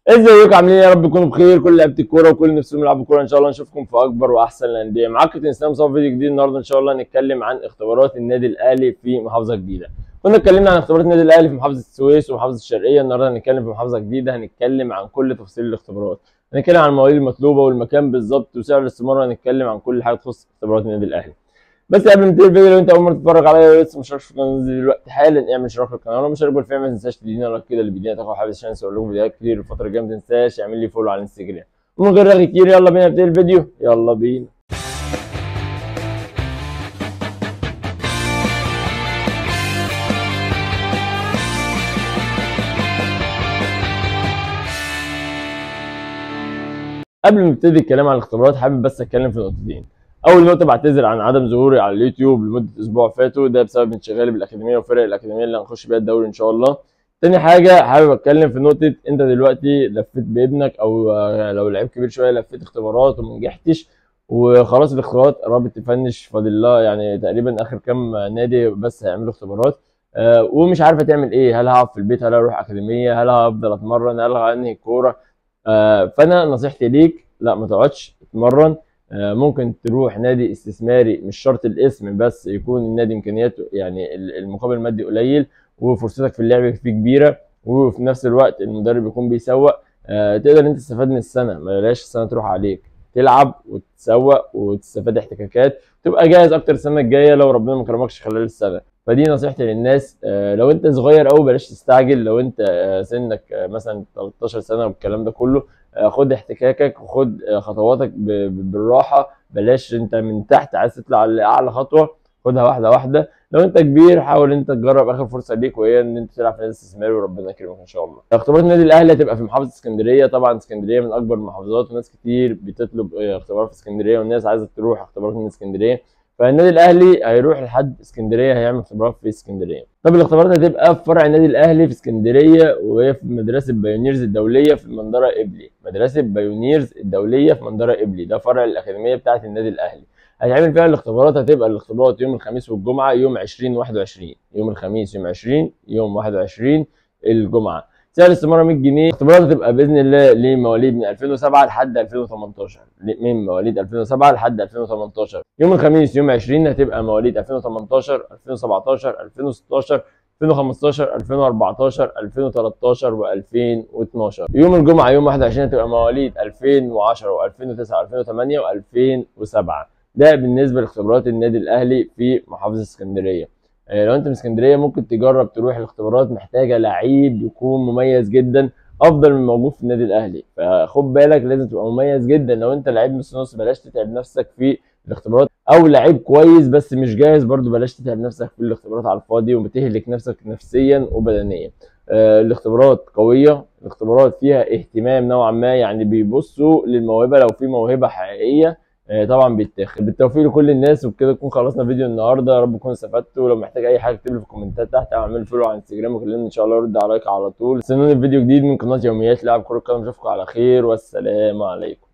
ازيكم عاملين ايه؟ يا رب تكونوا بخير. كل لعيبه الكوره وكل نفسهم يلعبوا كوره ان شاء الله نشوفكم في اكبر واحسن الانديه. معاكم كابتن اسلام مصطفى، فيديو جديد النهارده ان شاء الله هنتكلم عن اختبارات النادي الاهلي في محافظه جديده. كنا اتكلمنا عن اختبارات النادي الاهلي في محافظه السويس ومحافظه الشرقيه، النهارده هنتكلم في محافظه جديده، هنتكلم عن كل تفاصيل الاختبارات، هنتكلم عن المواعيد المطلوبه والمكان بالظبط وسعر الاستماره، هنتكلم عن كل حاجه تخص اختبارات النادي الاهلي. بس قبل ما نبتدي الفيديو، لو انت اول مره تتفرج عليا ولسه مشترك في القناه دلوقتي حالا اعمل اشتراك في القناه، ولو مشترك بالفعل ما تنساش تدينا لايك كده للفيديوهات، اخو حابب عشان اسوي لكم فيديوهات كتير الفتره الجايه. ما تنساش اعمل لي فولو على الانستجرام. ومن غير رغي كتير يلا بينا نبتدي الفيديو، يلا بينا. قبل ما نبتدي الكلام عن الاختبارات حابب بس اتكلم في نقطتين. اول نقطه، بعتذر عن عدم ظهوري على اليوتيوب لمده اسبوع فاتوا، ده بسبب انشغالي بالاكاديميه وفرق الاكاديميه اللي هنخش بيها الدوري ان شاء الله. تاني حاجه حابب اتكلم في نقطه، انت دلوقتي لفيت بابنك او لو لعيب كبير شويه لفيت اختبارات وما نجحتش وخلاص الاختبارات قربت تفنش، فاضل لها يعني تقريبا اخر كام نادي بس هيعملوا اختبارات، ومش عارفه تعمل ايه، هل هقعد في البيت، هل هروح اكاديميه، هل هفضل اتمرن، هل هنهي كوره. فانا نصيحتي ليك لا، ما تقعدش تتمرن. ممكن تروح نادي استثماري، مش شرط الاسم بس يكون النادي امكانياته يعني المقابل المادي قليل وفرصتك في اللعب فيه كبيره، وفي نفس الوقت المدرب يكون بيسوق. تقدر انت تستفاد من السنه، ما بلاش السنه تروح عليك، تلعب وتسوق وتستفاد احتكاكات، تبقى جاهز اكتر السنه الجايه لو ربنا ما كرمكش خلال السنه. فدي نصيحتي للناس. لو انت صغير قوي بلاش تستعجل، لو انت سنك مثلا 13 سنه والكلام ده كله، خد احتكاكك وخد خطواتك بالراحه، بلاش انت من تحت عايز تطلع لاعلى خطوه، خدها واحده واحده. لو انت كبير حاول انت تجرب اخر فرصه ليك، وهي ان انت تلعب في نادي استثماري وربنا يكرمك ان شاء الله. اختبارات النادي الاهلي هتبقى في محافظه اسكندريه، طبعا اسكندريه من اكبر المحافظات وناس كتير بتطلب اختبارات في اسكندريه والناس عايزه تروح اختبارات من اسكندريه، فالنادي الاهلي هيروح لحد اسكندريه هيعمل اختبارات في اسكندريه. طب الاختبارات هتبقى في فرع النادي الاهلي في اسكندريه، وهي في مدرسه بايونيرز الدوليه في المنظره قبلي، مدرسه بايونيرز الدوليه في منظره قبلي، ده فرع الاكاديميه بتاعه النادي الاهلي. هيتعمل فيها الاختبارات، هتبقى الاختبارات يوم الخميس والجمعه، يوم 20 21، يوم الخميس يوم 20، يوم 21 الجمعه. سعر الاستماره 100 جنيه. الاختبارات هتبقى باذن الله لمواليد من 2007 لحد 2018، من مواليد 2007 لحد 2018. يوم الخميس يوم 20 هتبقى مواليد 2018 2017 2016 2015 2014 2013 و2012. يوم الجمعه يوم 21 هتبقى مواليد 2010 و2009 و2008 و2007. ده بالنسبه لاختبارات النادي الاهلي في محافظه اسكندريه. لو انت من اسكندريه ممكن تجرب تروح الاختبارات، محتاجه لعيب يكون مميز جدا افضل من موجود في النادي الاهلي، فخد بالك لازم تبقى مميز جدا. لو انت لعيب نص نص بلاش تتعب نفسك في الاختبارات، او لعيب كويس بس مش جاهز برضو بلاش تتعب نفسك في الاختبارات على الفاضي وبتهلك نفسك نفسيا وبدنيا. الاختبارات قويه، الاختبارات فيها اهتمام نوعا ما، يعني بيبصوا للموهبه، لو في موهبه حقيقيه طبعا بيتاخد. بالتوفيق لكل الناس، وبكده نكون خلصنا فيديو النهارده، يا رب تكونوا استفدتوا. ولو محتاج اي حاجه اكتب لي في الكومنتات تحت، او اعمل لي فولو على انستجرام وكلمني ان شاء الله ارد عليك على طول. استنوني في فيديو جديد من قناه يوميات لاعب كره القدم، اشوفكم على خير والسلام عليكم.